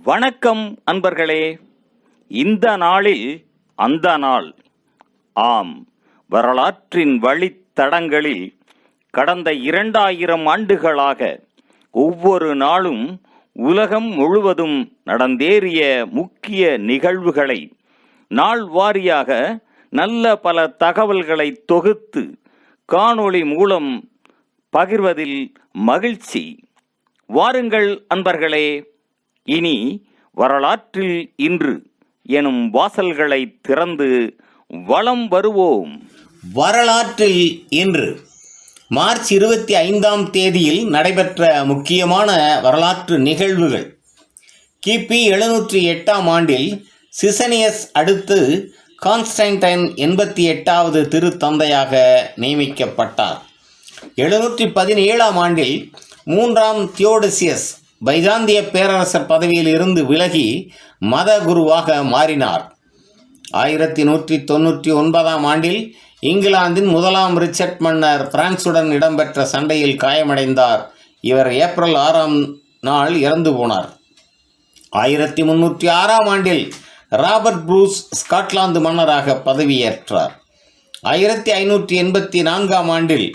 வணக்கம் அன்பர்களே. இந்த நாளில் அந்த நாள். ஆம், வரலாற்றின் வழித்தடங்களில் கடந்த 2000 ஆண்டுகளாக ஒவ்வொரு நாளும் உலகம் முழுவதும் நடந்தேறிய முக்கிய நிகழ்வுகளை நாள் வாரியாக நல்ல பல தகவல்களை தொகுத்து காணொளி மூலம் பகிர்வதில் மகிழ்ச்சி. வாருங்கள் அன்பர்களே, இனி வரலாற்றில் இன்று எனும் வாசல்களை திறந்து வலம் வருவோம். வரலாற்றில் இன்று மார்ச் 25ஆம் தேதியில் நடைபெற்ற முக்கியமான வரலாற்று நிகழ்வுகள். கிபி 708ஆம் ஆண்டில் சிசனியஸ் அடுத்து கான்ஸ்டன்டைன் 88வது திருத்தந்தையாக நியமிக்கப்பட்டார். 717ஆம் ஆண்டில் 3ஆம் தியோடசியஸ் பைசாந்திய பேரரசர் பதவியில் இருந்து விலகி மத குருவாக மாறினார். 1199ஆம் ஆண்டில் இங்கிலாந்தின் 1ஆம் ரிச்சர்ட் மன்னர் பிரான்சுடன் இடம்பெற்ற சண்டையில் காயமடைந்தார். இவர் ஏப்ரல் 6ஆம் நாள் இறந்து போனார். 1306ஆம் ஆண்டில் ராபர்ட் ப்ரூஸ் ஸ்காட்லாந்து மன்னராக பதவியேற்றார். 1584ஆம் ஆண்டில்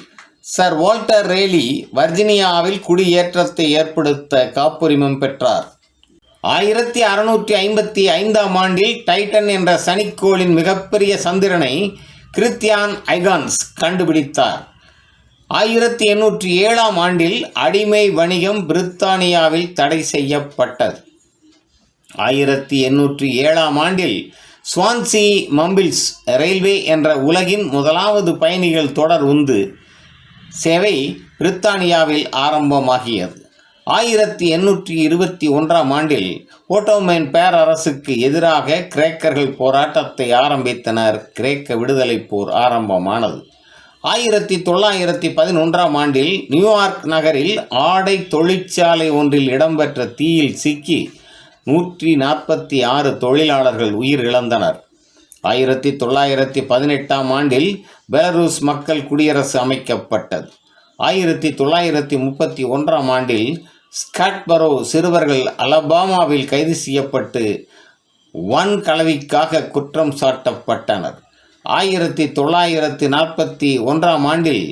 சர் வால்டர் ரேலி வர்ஜீனியாவில் குடியேற்றத்தை ஏற்படுத்த காப்புரிமம் பெற்றார். 1655ஆம் ஆண்டில் டைட்டன் என்ற சனிக்கோளின் மிகப்பெரிய சந்திரனை கிறிஸ்டியான் ஐகான்ஸ் கண்டுபிடித்தார். 1807ஆம் ஆண்டில் அடிமை வணிகம் பிரித்தானியாவில் தடை செய்யப்பட்டது. 1807ஆம் ஆண்டில் ஸ்வான்சி மம்பிள்ஸ் ரயில்வே என்ற உலகின் முதலாவது பயணிகள் தொடர் உந்து சேவை பிரித்தானியாவில் ஆரம்பமாகியது. 1821ஆம் ஆண்டில் ஓட்டோமன் பேரரசுக்கு எதிராக கிரேக்கர்கள் போராட்டத்தை ஆரம்பித்தனர். கிரேக்க விடுதலை போர் ஆரம்பமானது. 1911ஆம் ஆண்டில் நியூயார்க் நகரில் ஆடை தொழிற்சாலை ஒன்றில் இடம்பெற்ற தீயில் சிக்கி 146 தொழிலாளர்கள் உயிரிழந்தனர். 1918ஆம் ஆண்டில் பெலருஸ் மக்கள் குடியரசு அமைக்கப்பட்டது. 1931ஆம் ஆண்டில் ஸ்காட்பரோ சிறுவர்கள் அலபாமாவில் கைது செய்யப்பட்டு வன்கலவிக்காக குற்றம் சாட்டப்பட்டனர். 1941ஆம் ஆண்டில்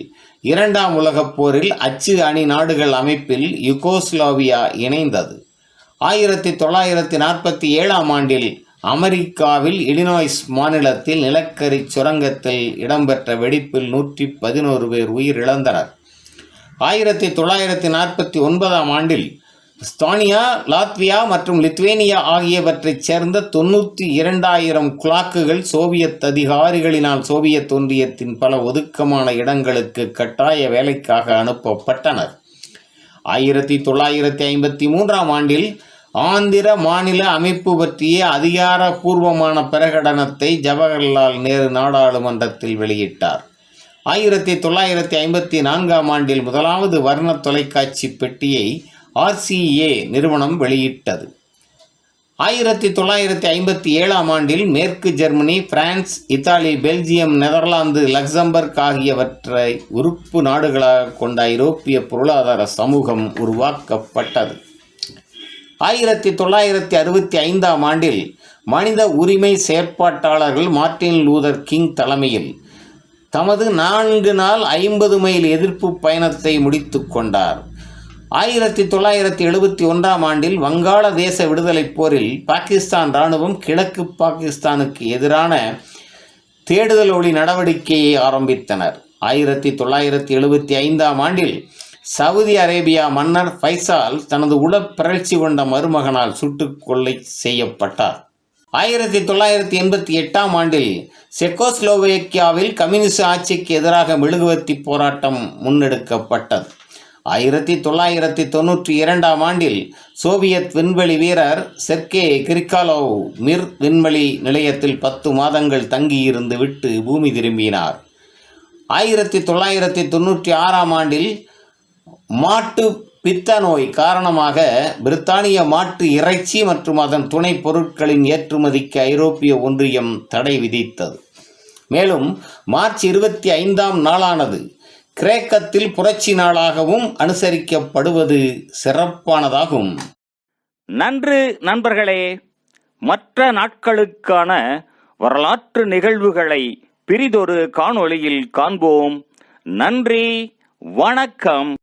2ஆம் உலகப் போரில் அச்சு அணி நாடுகள் அமைப்பில் யுகோஸ்லாவியா இணைந்தது. 1947ஆம் ஆண்டில் அமெரிக்காவில் இலினாய்ஸ் மாநிலத்தில் நிலக்கரி சுரங்கத்தில் இடம்பெற்ற வெடிப்பில் 111 பேர் உயிரிழந்தனர். 1949ஆம் ஆண்டில் எஸ்தோனியா, லாத்வியா மற்றும் லித்வேனியா ஆகியவற்றைச் சேர்ந்த 92,000 குலாக்குகள் சோவியத் அதிகாரிகளினால் சோவியத் ஒன்றியத்தின் பல ஒதுக்கமான இடங்களுக்கு கட்டாய வேலைக்காக அனுப்பப்பட்டனர். 1953ஆம் ஆண்டில் ஆந்திர மாநில அமைப்பு பற்றிய அதிகாரபூர்வமான பிரகடனத்தை ஜவஹர்லால் நேரு நாடாளுமன்றத்தில் வெளியிட்டார். 1954ஆம் ஆண்டில் முதலாவது வர்ண தொலைக்காட்சி பெட்டியை RCA நிறுவனம் வெளியிட்டது. 1957ஆம் ஆண்டில் மேற்கு Germany, France, Italy, Belgium, Netherlands, Luxembourg ஆகியவற்றை உறுப்பு நாடுகளாக கொண்ட ஐரோப்பிய பொருளாதார சமூகம் உருவாக்கப்பட்டது. 1965ஆம் ஆண்டில் மனித உரிமை செயற்பாட்டாளர்கள் மார்ட்டின் லூதர் கிங் தலைமையில் தமது 4 நாள் 50 மைல் எதிர்ப்பு பயணத்தை முடித்து கொண்டார். 1971ஆம் ஆண்டில் வங்காளதேச விடுதலைப் போரில் பாகிஸ்தான் இராணுவம் கிழக்கு பாகிஸ்தானுக்கு எதிரான தேடுதல் ஒளி நடவடிக்கையை ஆரம்பித்தனர். 1975ஆம் ஆண்டில் சவுதி அரேபியா மன்னர் ஃபைசால் தனது உடற்பிறழ்ச்சி கொண்ட மருமகனால் சுட்டுக் கொலை செய்யப்பட்டார். 1988ஆம் ஆண்டில் செக்கோஸ்லோவேக்கியாவில் கம்யூனிச ஆட்சிக்கு எதிராக மெழுகுவர்த்தி போராட்டம் முன்னெடுக்கப்பட்டது. 1992ஆம் ஆண்டில் சோவியத் விண்வெளி வீரர் செர்கே கிரிகாலோவ் மிர் விண்வெளி நிலையத்தில் 10 மாதங்கள் தங்கியிருந்து விட்டு பூமி திரும்பினார். 1996ஆம் ஆண்டில் மாட்டு பித்த நோய் காரணமாக பிரித்தானிய மாட்டு இறைச்சி மற்றும் அதன் துணை பொருட்களின் ஏற்றுமதிக்கு ஐரோப்பிய ஒன்றியம் தடை விதித்தது. மேலும் மார்ச் 25ஆம் நாளானது கிரேக்கத்தில் புரட்சி நாளாகவும் அனுசரிக்கப்படுவது சிறப்பானதாகும். நன்று நண்பர்களே. மற்ற நாட்களுக்கான வரலாற்று நிகழ்வுகளை பிறிதொரு காணொளியில் காண்போம். நன்றி, வணக்கம்.